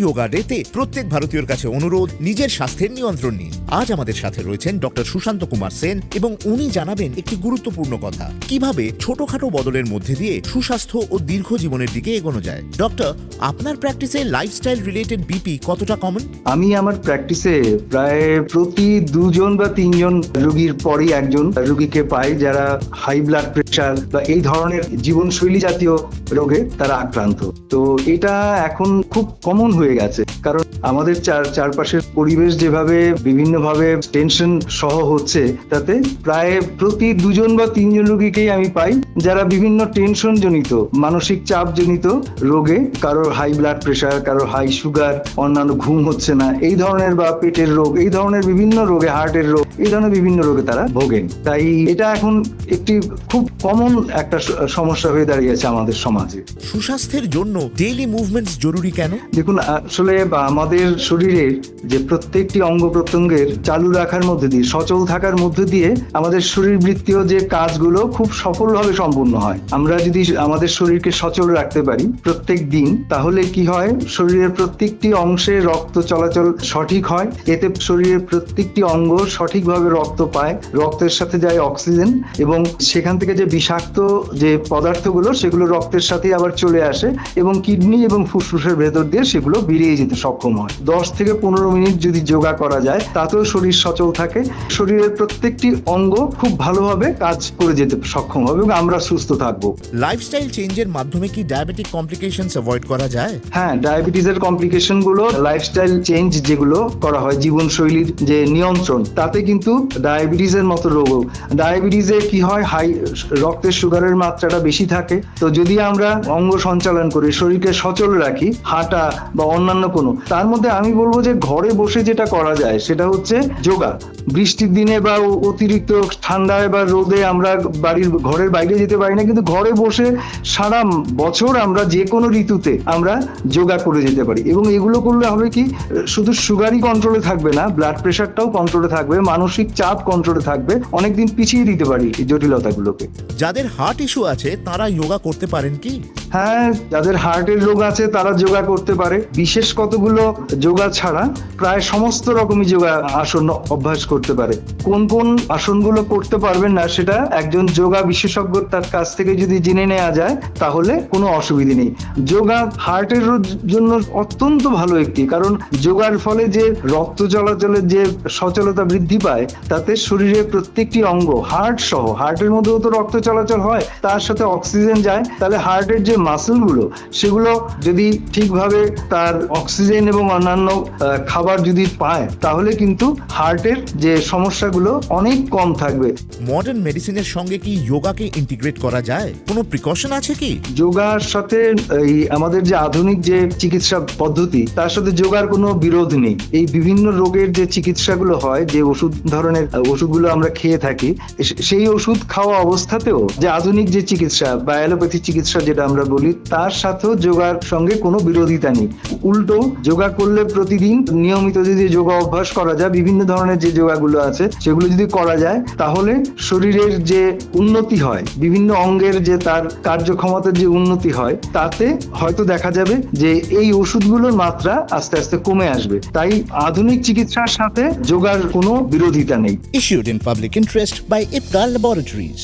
যোগা ডেতে প্রত্যেক ভারতীয়র কাছে অনুরোধ, নিজের স্বাস্থ্যের নিয়ন্ত্রণ নিন। আজ আমাদের সাথে রয়েছেন ডক্টর সুশান্ত কুমার সেন এবং উনি জানাবেন একটি গুরুত্বপূর্ণ কথা, কিভাবে ছোটখাটো বদলের মধ্যে দিয়ে সুস্বাস্থ্য ও দীর্ঘ জীবনের দিকে এগোনো যায়। ডক্টর, আপনার প্র্যাকটিসে লাইফস্টাইল রিলেটেড বিপি কতটা কমন? আমি আমার প্র্যাকটিসে প্রায় প্রতি 2 জন বা 3 জন রোগীর পরই একজন রোগীকে পাই যারা হাই ব্লাড প্রেশার বা এই ধরনের জীবনশৈলী জাতীয় রোগে তারা আক্রান্ত। তো এটা এখন খুব কমন হয়ে গেছে, কারণ আমাদের চারপাশের পরিবেশ যেভাবে বিভিন্নভাবে টেনশন সহ হচ্ছে, তাতে প্রায় প্রতি 2 জন বা 3 জন রোগীকেই আমি পাই যারা বিভিন্ন টেনশন জনিত, মানসিক চাপ জনিত রোগে, কারোর হাই ব্লাড প্রেশার, কারোর হাই সুগার, অন্যান্য ঘুম হচ্ছে না, এই ধরনের বা পেটের রোগ, এই ধরনের বিভিন্ন রোগে, হার্টের রোগ, এই ধরনের বিভিন্ন রোগে তারা ভোগেন। তাই এটা এখন একটি খুব কমন একটা সমস্যা হয়ে দাঁড়িয়েছে আমাদের সমাজে। সুস্বাস্থ্যের জন্য ডেইলি মুভমেন্টস জরুরি কেন? দেখুন, আসলে আমাদের শরীরের যে প্রত্যেকটি অঙ্গ প্রত্যঙ্গের চালু রাখার মধ্যে দিয়ে, সচল থাকার মধ্যে দিয়ে আমাদের শরীরবৃত্তীয় যে কাজগুলো খুব সফলভাবে সম্পূর্ণ হয়। আমরা যদি আমাদের শরীরকে সচল রাখতে পারি প্রত্যেক দিন, তাহলে কি হয়, শরীরের প্রত্যেকটি অংশে রক্ত চলাচল সঠিক হয়। এতে শরীরের প্রত্যেকটি অঙ্গ সঠিকভাবে রক্ত পায়, রক্তের সাথে যায় অক্সিজেন, এবং সেখান থেকে যে বিষাক্ত যে পদার্থগুলো সেগুলো রক্তের সাথে আবার চলে আসে এবং কিডনি এবং ফুসফুসের ভেতর দিয়ে সেগুলো বেরিয়ে যেতে সক্ষম হয়। 10 থেকে 15 মিনিট যদি যোগা করা যায়, তাতেও শরীর সচল থাকে, শরীরের প্রত্যেকটি অঙ্গ খুব ভালোভাবে কাজ করে যেতে সক্ষম হবে এবং আমরা সুস্থ থাকবো। লাইফস্টাইল চেঞ্জের মাধ্যমে কি ডায়াবেটিক কমপ্লিকেশনস অ্যাভয়েড করা যায়? হ্যাঁ, ডায়াবেটিসের কমপ্লিকেশন গুলো লাইফস্টাইল চেঞ্জ যেগুলো করা হয়, জীবনশৈলীর যে নিয়ন্ত্রণ, তাতে কিন্তু ডায়াবেটিসের মতো রোগও, ডায়াবেটিসে কি হয়, হাই রক্তের সুগারের মাত্রাটা বেশি থাকে। তো যদি আমরা অঙ্গ সঞ্চালন করে শরীরকে সচল রাখি, হাঁটা বা অন্যান্য কোনো, তার মধ্যে আমি বলবো যে ঘরে বসে যেটা করা যায় সেটা হচ্ছে যোগা। বৃষ্টির দিনে বা অতিরিক্ত ঠান্ডায় বা রোদে আমরা ঘরের বাইরে যেতে পারি না, কিন্তু ঘরে বসে সারা বছর আমরা যে কোনো ঋতুতে আমরা যোগা করে যেতে পারি। এবং এগুলো করলে হবে কি, শুধু সুগারই কন্ট্রোলে থাকবে না, ব্লাড প্রেশারটাও কন্ট্রোলে থাকবে, মানসিক চাপ কন্ট্রোলে থাকবে, অনেকদিন পিছিয়ে দিতে পারি এই জটিলতাগুলোকে। যাদের হার্ট ইস্যু আছে তারা যোগা করতে পারেন কি? হ্যাঁ, যাদের হার্টের রোগ আছে তারা যোগা করতে পারে। বিশেষ কতগুলো যোগা ছাড়া প্রায় সমস্ত রকমই যোগা আসন অভ্যাস করতে পারে। কোন কোন আসনগুলো করতে পারবেন না সেটা একজন যোগা বিশেষজ্ঞ তার কাছ থেকে যদি জেনে নেওয়া যায় তাহলে কোনো অসুবিধা নেই। যোগা হার্টের জন্য অত্যন্ত ভালো একটি, কারণ যোগার ফলে যে রক্ত চলাচলের যে সচলতা বৃদ্ধি পায়, তাতে শরীরের প্রত্যেকটি অঙ্গ, হার্ট সহ, হার্টের মধ্যেও তো রক্ত চলাচল হয়, তার সাথে অক্সিজেন যায়, তাহলে হার্টের যে মাসেলগুলো সেগুলো যদি ঠিকভাবে তার অক্সিজেন এবং অন্যান্য খাবার যদি পায়, তাহলে কিন্তু হার্টের যে সমস্যাগুলো অনেক কম থাকবে। মডার্ন মেডিসিনের সঙ্গে কি যোগাকে ইন্টিগ্রেট করা যায়? কোনো প্রিকশন আছে কি? যোগার সাথে এই আমাদের যে আধুনিক যে চিকিৎসা পদ্ধতি, তার সাথে যোগার কোনো বিরোধ নেই। এই বিভিন্ন রোগের যে চিকিৎসাগুলো হয়, যে ধরনের ওষুধগুলো আমরা খেয়ে থাকি, সেই ওষুধ খাওয়া অবস্থাতেও যে আধুনিক যে চিকিৎসা বা অ্যালোপ্যাথি চিকিৎসা যেটা আমরা বলি, তার সাথেও যোগার সঙ্গে কোনো বিরোধিতা নেই। উল্টো, যোগা করলে প্রতিদিন নিয়মিত যদি যোগা অভ্যাস করা যায়, বিভিন্ন ধরনের যে যোগাগুলো আছে সেগুলো যদি করা যায়, তাহলে শরীরের যে উন্নতি হয়, বিভিন্ন অঙ্গের যে তার কার্যক্ষমতার যে উন্নতি হয়, তাতে হয়তো দেখা যাবে যে এই ওষুধগুলোর মাত্রা আস্তে আস্তে কমে আসবে। তাই আধুনিক চিকিৎসার সাথে যোগার কোনো বিরোধিতা নেই। Issued in public interest by IPCA Laboratories.